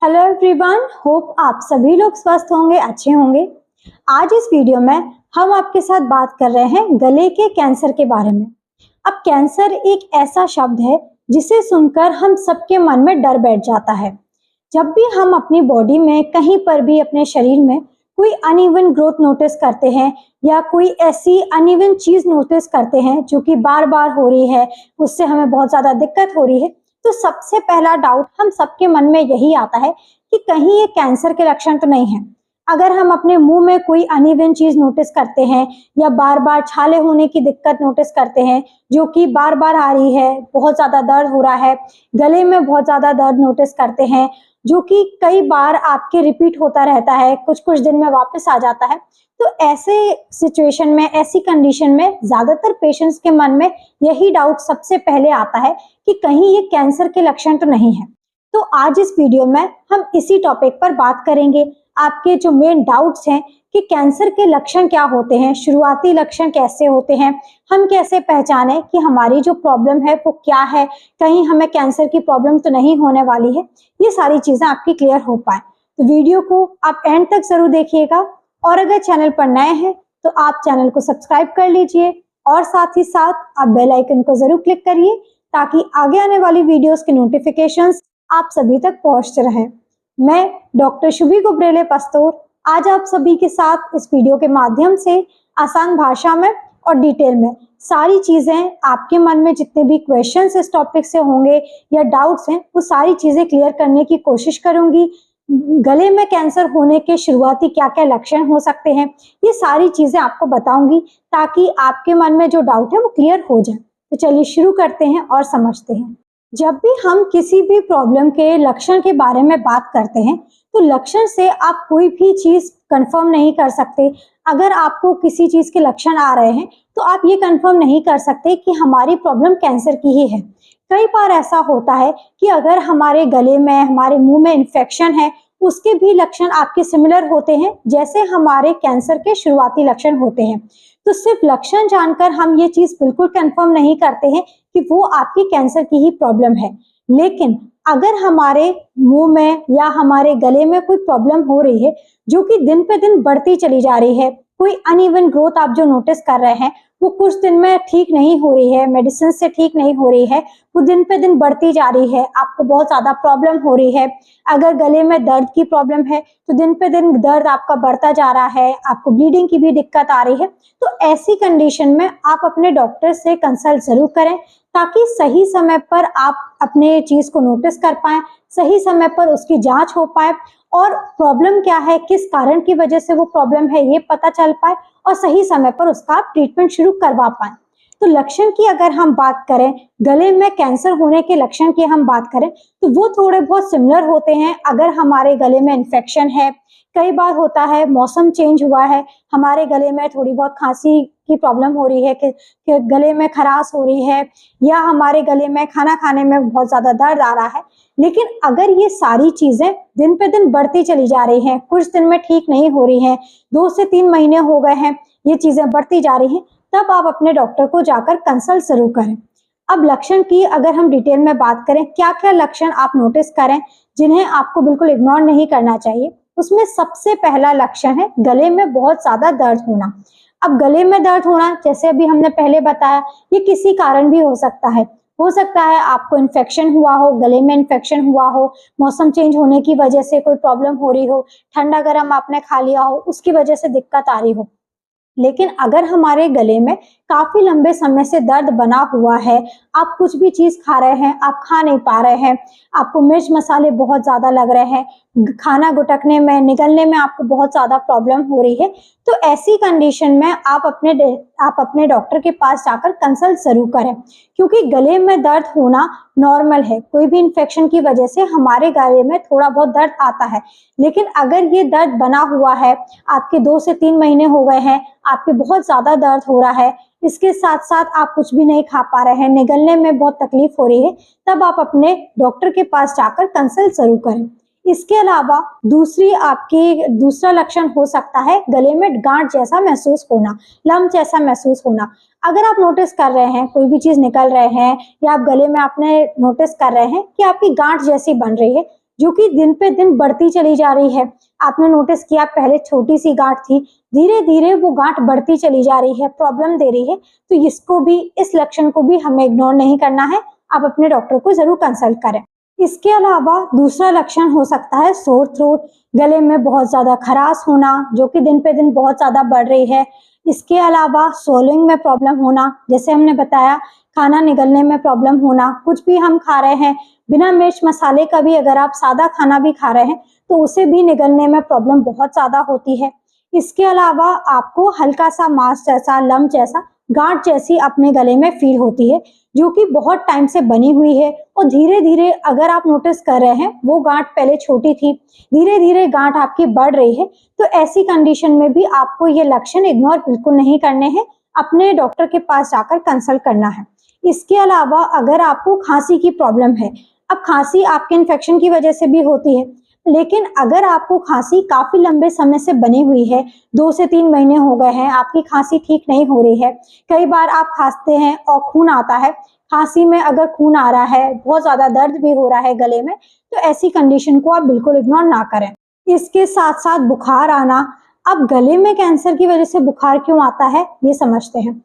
Hello everyone, hope आप सभी लोग स्वस्थ होंगे, अच्छे होंगे। आज इस वीडियो में हम आपके साथ बात कर रहे हैं गले के कैंसर के बारे में। अब कैंसर एक ऐसा शब्द है जिसे सुनकर हम सबके मन में डर बैठ जाता है। जब भी हम अपनी बॉडी में कहीं पर भी अपने शरीर में कोई अनइवन ग्रोथ नोटिस करते हैं या कोई ऐसी अनइवन चीज नोटिस करते हैं जो कि बार बार हो रही है, उससे हमें बहुत ज्यादा दिक्कत हो रही है, तो सबसे पहला डाउट हम सबके मन में यही आता है कि कहीं ये कैंसर के लक्षण तो नहीं है। अगर हम अपने मुंह में कोई अनइवन चीज नोटिस करते हैं या बार बार छाले होने की दिक्कत नोटिस करते हैं जो कि बार बार आ रही है, बहुत ज्यादा दर्द हो रहा है, गले में बहुत ज्यादा दर्द नोटिस करते हैं जो कि कई बार आपके रिपीट होता रहता है, कुछ कुछ दिन में वापस आ जाता है, तो ऐसे सिचुएशन में, ऐसी कंडीशन में ज्यादातर पेशेंट्स के मन में यही डाउट सबसे पहले आता है कि कहीं ये कैंसर के लक्षण तो नहीं है। तो आज इस वीडियो में हम इसी टॉपिक पर बात करेंगे। आपके जो मेन डाउट्स हैं कि कैंसर के लक्षण क्या होते हैं, शुरुआती लक्षण कैसे होते हैं, हम कैसे पहचाने कि हमारी जो प्रॉब्लम है वो क्या है, कहीं हमें कैंसर की प्रॉब्लम तो नहीं होने वाली है, ये सारी चीजें आपकी क्लियर हो पाए। तो वीडियो को आप एंड तक जरूर देखिएगा और अगर चैनल पर नए हैं तो आप चैनल को सब्सक्राइब कर लीजिए और साथ ही साथ आप बेल आइकन को जरूर क्लिक करिए ताकि आगे आने वाली वीडियोस के नोटिफिकेशंस आप सभी तक पहुंचते रहें। मैं डॉक्टर शुभी गुब्रेले पस्तोर आज आप सभी के साथ इस वीडियो के माध्यम से आसान भाषा में और डिटेल में सारी चीजें, आपके मन में जितने भी क्वेश्चंस इस टॉपिक से होंगे या डाउट्स हैं, वो सारी चीजें क्लियर करने की कोशिश करूंगी। गले में कैंसर होने के शुरुआती क्या क्या लक्षण हो सकते हैं, ये सारी चीजें आपको बताऊंगी ताकि आपके मन में जो डाउट है वो क्लियर हो जाए। तो चलिए शुरू करते हैं और समझते हैं। जब भी हम किसी भी प्रॉब्लम के लक्षण के बारे में बात करते हैं तो लक्षण से आप कोई भी चीज कंफर्म नहीं कर सकते। अगर आपको किसी चीज के लक्षण आ रहे हैं तो आप ये कंफर्म नहीं कर सकते कि हमारी प्रॉब्लम कैंसर की ही है। कई बार ऐसा होता है कि अगर हमारे गले में, हमारे मुंह में इन्फेक्शन है, उसके भी लक्षण आपके सिमिलर होते हैं जैसे हमारे कैंसर के शुरुआती लक्षण होते हैं। तो सिर्फ लक्षण जानकर हम ये चीज बिल्कुल कंफर्म नहीं करते हैं कि वो आपकी कैंसर की ही प्रॉब्लम है। लेकिन अगर हमारे मुंह में या हमारे गले में कोई प्रॉब्लम हो रही है जो कि दिन पे दिन बढ़ती चली जा रही है, कोई अनइवन ग्रोथ आप जो नोटिस कर रहे हैं वो कुछ दिन में ठीक नहीं हो रही है, मेडिसिन से ठीक नहीं हो रही है, वो दिन पे दिन बढ़ती जा रही है, आपको बहुत ज्यादा प्रॉब्लम हो रही है। अगर गले में दर्द की प्रॉब्लम है तो दिन पे दिन दर्द आपका बढ़ता जा रहा है, आपको ब्लीडिंग की भी दिक्कत आ रही है, तो ऐसी कंडीशन में आप अपने डॉक्टर से कंसल्ट जरूर करें ताकि सही समय पर आप अपने चीज को नोटिस कर पाए, सही समय पर उसकी जांच हो पाए और प्रॉब्लम क्या है, किस कारण की वजह से वो प्रॉब्लम है, ये पता चल पाए और सही समय पर उसका आप ट्रीटमेंट शुरू करवा पाए। तो लक्षण की अगर हम बात करें, गले में कैंसर होने के लक्षण की हम बात करें तो वो थोड़े बहुत सिमिलर होते हैं। अगर हमारे गले में इन्फेक्शन है, कई बार होता है मौसम चेंज हुआ है, हमारे गले में थोड़ी बहुत खांसी की प्रॉब्लम हो रही है कि गले में खराश हो रही है या हमारे गले में खाना खाने में बहुत ज्यादा दर्द आ रहा है, लेकिन अगर ये सारी चीजें दिन पे दिन बढ़ती चली जा रही हैं, कुछ दिन में ठीक नहीं हो रही हैं, 2 से 3 महीने हो गए हैं, ये चीजें बढ़ती जा रही हैं, तब आप अपने डॉक्टर को जाकर कंसल्ट जरूर करें। अब लक्षण की अगर हम डिटेल में बात करें, क्या क्या लक्षण आप नोटिस करें जिन्हें आपको बिल्कुल इग्नोर नहीं करना चाहिए, उसमें सबसे पहला लक्षण है गले में बहुत ज्यादा दर्द होना। अब गले में दर्द होना, जैसे अभी हमने पहले बताया, ये किसी कारण भी हो सकता है। हो सकता है आपको इन्फेक्शन हुआ हो, गले में इन्फेक्शन हुआ हो, मौसम चेंज होने की वजह से कोई प्रॉब्लम हो रही हो, ठंडा गर्म आपने खा लिया हो, उसकी वजह से दिक्कत आ रही हो। लेकिन अगर हमारे गले में काफी लंबे समय से दर्द बना हुआ है, आप कुछ भी चीज खा रहे हैं, आप खा नहीं पा रहे हैं, आपको मिर्च मसाले बहुत ज्यादा लग रहे हैं, खाना गुटकने में, निगलने में आपको बहुत ज्यादा प्रॉब्लम हो रही है, तो ऐसी कंडीशन में आप अपने डॉक्टर के पास जाकर कंसल्ट जरूर करें, क्योंकि गले में दर्द होना नॉर्मल है। कोई भी इन्फेक्शन की वजह से हमारे गले में थोड़ा बहुत दर्द आता है, लेकिन अगर ये दर्द बना हुआ है, आपके 2 से 3 महीने हो गए हैं, आपके बहुत ज्यादा दर्द हो रहा है, इसके साथ साथ आप कुछ भी नहीं खा पा रहे हैं, निगलने में बहुत तकलीफ हो रही है, तब आप अपने डॉक्टर के पास जाकर कंसल्ट जरूर करें। इसके अलावा दूसरा लक्षण हो सकता है गले में गांठ जैसा महसूस होना, लम्प जैसा महसूस होना। अगर आप नोटिस कर रहे हैं कोई भी चीज निकल रहे हैं या आप गले में आपने नोटिस कर रहे हैं कि आपकी गांठ जैसी बन रही है, जो कि दिन पे दिन बढ़ती चली जा रही है। आपने नोटिस किया पहले छोटी सी गांठ थी, धीरे धीरे वो गांठ बढ़ती चली जा रही है, प्रॉब्लम दे रही है। तो इसको भी, इस लक्षण को भी हमें इग्नोर नहीं करना है, आप अपने डॉक्टर को जरूर कंसल्ट करें। इसके अलावा दूसरा लक्षण हो सकता है सोर थ्रोट, गले में बहुत ज्यादा खराश होना जो कि दिन पे दिन बहुत ज्यादा बढ़ रही है। इसके अलावा स्वॉलोइंग में प्रॉब्लम होना, जैसे हमने बताया खाना निगलने में प्रॉब्लम होना, कुछ भी हम खा रहे हैं बिना मिर्च मसाले का भी, अगर आप सादा खाना भी खा रहे हैं तो उसे भी निगलने में प्रॉब्लम बहुत ज्यादा होती है। इसके अलावा आपको हल्का सा मांस जैसा, लम्प जैसा, गांठ जैसी अपने गले में फील होती है जो कि बहुत टाइम से बनी हुई है, और धीरे धीरे अगर आप नोटिस कर रहे हैं वो गांठ पहले छोटी थी, धीरे धीरे गांठ आपकी बढ़ रही है, तो ऐसी कंडीशन में भी आपको ये लक्षण इग्नोर बिल्कुल नहीं करने हैं, अपने डॉक्टर के पास जाकर कंसल्ट करना है। इसके अलावा अगर आपको खांसी की प्रॉब्लम है, अब खांसी आपके इन्फेक्शन की वजह से भी होती है, लेकिन अगर आपको खांसी काफी लंबे समय से बनी हुई है, 2 से 3 महीने हो गए हैं, आपकी खांसी ठीक नहीं हो रही है, कई बार आप खांसते हैं और खून आता है, खांसी में अगर खून आ रहा है, बहुत ज्यादा दर्द भी हो रहा है गले में, तो ऐसी कंडीशन को आप बिल्कुल इग्नोर ना करें। इसके साथ साथ बुखार आना, अब गले में कैंसर की वजह से बुखार क्यों आता है ये समझते हैं।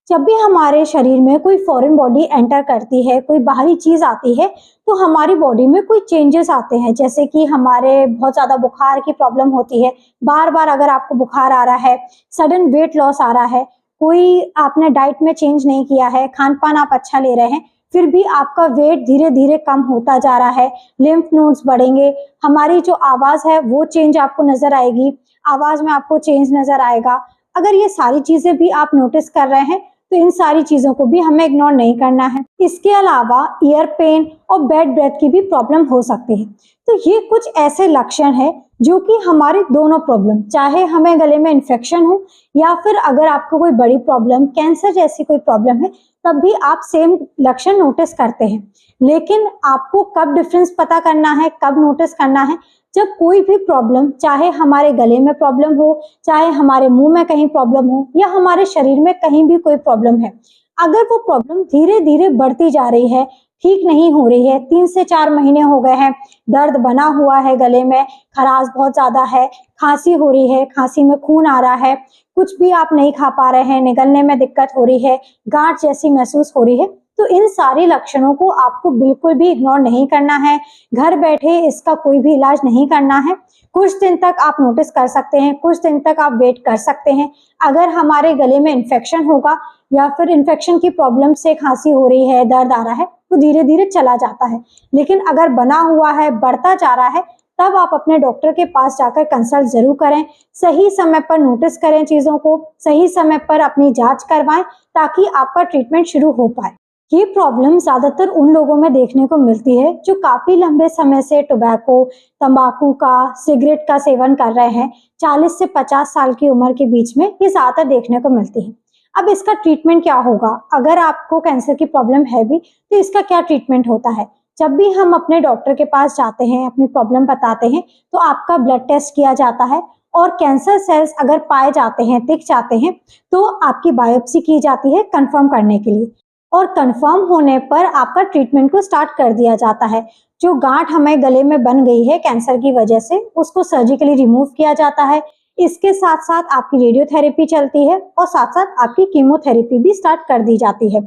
जब भी हमारे शरीर में कोई फॉरेन बॉडी एंटर करती है, कोई बाहरी चीज आती है, तो हमारी बॉडी में कोई चेंजेस आते हैं, जैसे कि हमारे बहुत ज्यादा बुखार की प्रॉब्लम होती है, बार बार अगर आपको बुखार आ रहा है, सडन वेट लॉस आ रहा है, कोई आपने डाइट में चेंज नहीं किया है, खान पान आप अच्छा ले रहे हैं, फिर भी आपका वेट धीरे धीरे कम होता जा रहा है, लिम्फ नोड्स बढ़ेंगे, हमारी जो आवाज है वो चेंज आपको नजर आएगी, आवाज में आपको चेंज नजर आएगा। अगर ये सारी चीजें भी आप नोटिस कर रहे हैं तो इन सारी चीजों को भी हमें इग्नोर नहीं करना है। इसके अलावा ईयर पेन और बैड ब्रेथ की भी प्रॉब्लम हो सकती है। तो ये कुछ ऐसे लक्षण है जो कि हमारी दोनों प्रॉब्लम, चाहे हमें गले में इन्फेक्शन हो या फिर अगर आपको कोई बड़ी प्रॉब्लम, कैंसर जैसी कोई प्रॉब्लम है, तब भी आप सेम लक्षण नोटिस करते हैं। लेकिन आपको कब डिफरेंस पता करना है, कब नोटिस करना है, जब कोई भी प्रॉब्लम, चाहे हमारे गले में प्रॉब्लम हो, चाहे हमारे मुंह में कहीं प्रॉब्लम हो, या हमारे शरीर में कहीं भी कोई प्रॉब्लम है, अगर वो प्रॉब्लम धीरे धीरे बढ़ती जा रही है, ठीक नहीं हो रही है, 3 से 4 महीने हो गए हैं, दर्द बना हुआ है गले में, खराश बहुत ज्यादा है, खांसी हो रही है, खांसी में खून आ रहा है, कुछ भी आप नहीं खा पा रहे हैं, निगलने में दिक्कत हो रही है, गांठ जैसी महसूस हो रही है, तो इन सारे लक्षणों को आपको बिल्कुल भी इग्नोर नहीं करना है। घर बैठे इसका कोई भी इलाज नहीं करना है। कुछ दिन तक आप नोटिस कर सकते हैं, कुछ दिन तक आप वेट कर सकते हैं। अगर हमारे गले में इन्फेक्शन होगा या फिर इन्फेक्शन की प्रॉब्लम से खांसी हो रही है, दर्द आ रहा है, तो धीरे धीरे चला जाता है। लेकिन अगर बना हुआ है, बढ़ता जा रहा है, तब आप अपने डॉक्टर के पास जाकर कंसल्ट जरूर करें। सही समय पर नोटिस करें चीजों को, सही समय पर अपनी जांच करवाएं ताकि आपका ट्रीटमेंट शुरू हो पाए। ये प्रॉब्लम ज्यादातर उन लोगों में देखने को मिलती है जो काफी लंबे समय से टोबैको, तंबाकू का, सिगरेट का सेवन कर रहे हैं। 40 से 50 साल की उम्र के बीच में ये ज्यादातर देखने को मिलती है। अब इसका ट्रीटमेंट क्या होगा? अगर आपको कैंसर की प्रॉब्लम है भी तो इसका क्या ट्रीटमेंट होता है? जब भी हम अपने डॉक्टर के पास जाते हैं, अपनी प्रॉब्लम बताते हैं, तो आपका ब्लड टेस्ट किया जाता है और कैंसर सेल्स अगर पाए जाते हैं, दिख जाते हैं, तो आपकी बायोप्सी की जाती है कंफर्म करने के लिए, और कंफर्म होने पर आपका ट्रीटमेंट को स्टार्ट कर दिया जाता है। जो गांठ हमें गले में बन गई है कैंसर की वजह से, उसको सर्जिकली रिमूव किया जाता है। इसके साथ साथ आपकी रेडियोथेरेपी चलती है और साथ साथ आपकी कीमोथेरेपी भी स्टार्ट कर दी जाती है।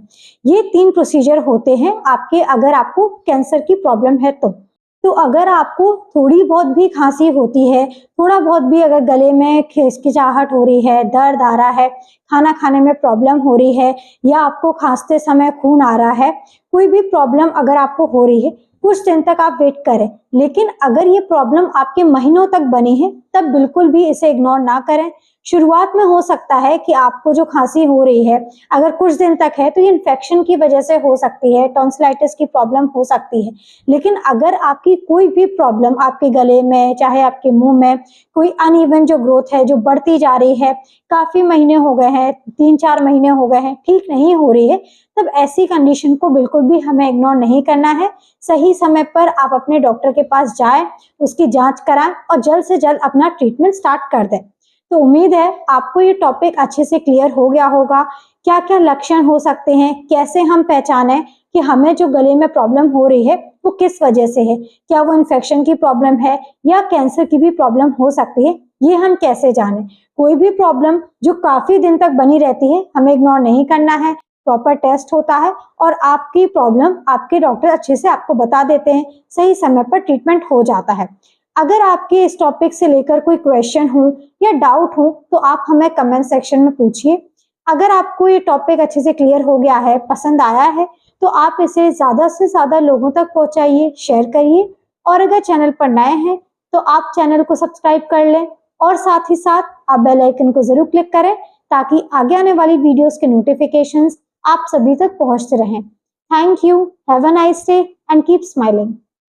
ये 3 प्रोसीजर होते हैं आपके, अगर आपको कैंसर की प्रॉब्लम है तो अगर आपको थोड़ी बहुत भी खांसी होती है, थोड़ा बहुत भी अगर गले में खिंचाहट हो रही है, दर्द आ रहा है, खाना खाने में प्रॉब्लम हो रही है, या आपको खांसते समय खून आ रहा है, कोई भी प्रॉब्लम अगर आपको हो रही है, कुछ दिन तक आप वेट करें। लेकिन अगर ये प्रॉब्लम आपके महीनों तक बनी है, तब बिल्कुल भी इसे इग्नोर ना करें। शुरुआत में हो सकता है कि आपको जो खांसी हो रही है, अगर कुछ दिन तक है, तो ये इन्फेक्शन की वजह से हो सकती है, टॉन्सिलाइटिस की प्रॉब्लम हो सकती है। लेकिन अगर आपकी कोई भी प्रॉब्लम आपके गले में, चाहे आपके मुंह में कोई अनइवन जो ग्रोथ है, जो बढ़ती जा रही है, काफी महीने हो गए हैं, 3-4 महीने हो गए हैं, ठीक नहीं हो रही है, तब ऐसी कंडीशन को बिल्कुल भी हमें इग्नोर नहीं करना है। सही समय पर आप अपने डॉक्टर के पास जाएं, उसकी जांच कराएं और जल्द से जल्द अपना ट्रीटमेंट स्टार्ट कर दें। तो उम्मीद है आपको ये टॉपिक अच्छे से क्लियर हो गया होगा। क्या क्या लक्षण हो सकते हैं, कैसे हम पहचानें कि हमें जो गले में प्रॉब्लम हो रही है वो किस वजह से है, क्या वो इन्फेक्शन की प्रॉब्लम है या कैंसर की भी प्रॉब्लम हो सकती है, ये हम कैसे जाने। कोई भी प्रॉब्लम जो काफी दिन तक बनी रहती है हमें इग्नोर नहीं करना है, प्रॉपर टेस्ट होता है और आपकी प्रॉब्लम आपके डॉक्टर अच्छे से आपको बता देते हैं, सही समय पर ट्रीटमेंट हो जाता है। अगर आपके इस टॉपिक से लेकर कोई क्वेश्चन हो या डाउट हो तो आप हमें कमेंट सेक्शन में पूछिए। अगर आपको ये टॉपिक अच्छे से क्लियर हो गया है, पसंद आया है, तो आप इसे ज्यादा से ज्यादा लोगों तक पहुंचाइए, शेयर करिए। और अगर चैनल पर नए हैं तो आप चैनल को सब्सक्राइब कर लें और साथ ही साथ आप बेल आइकन को जरूर क्लिक करें ताकि आगे आने वाली वीडियोस के नोटिफिकेशंस आप सभी तक पहुंचते रहें। Thank you, have a nice day and keep smiling.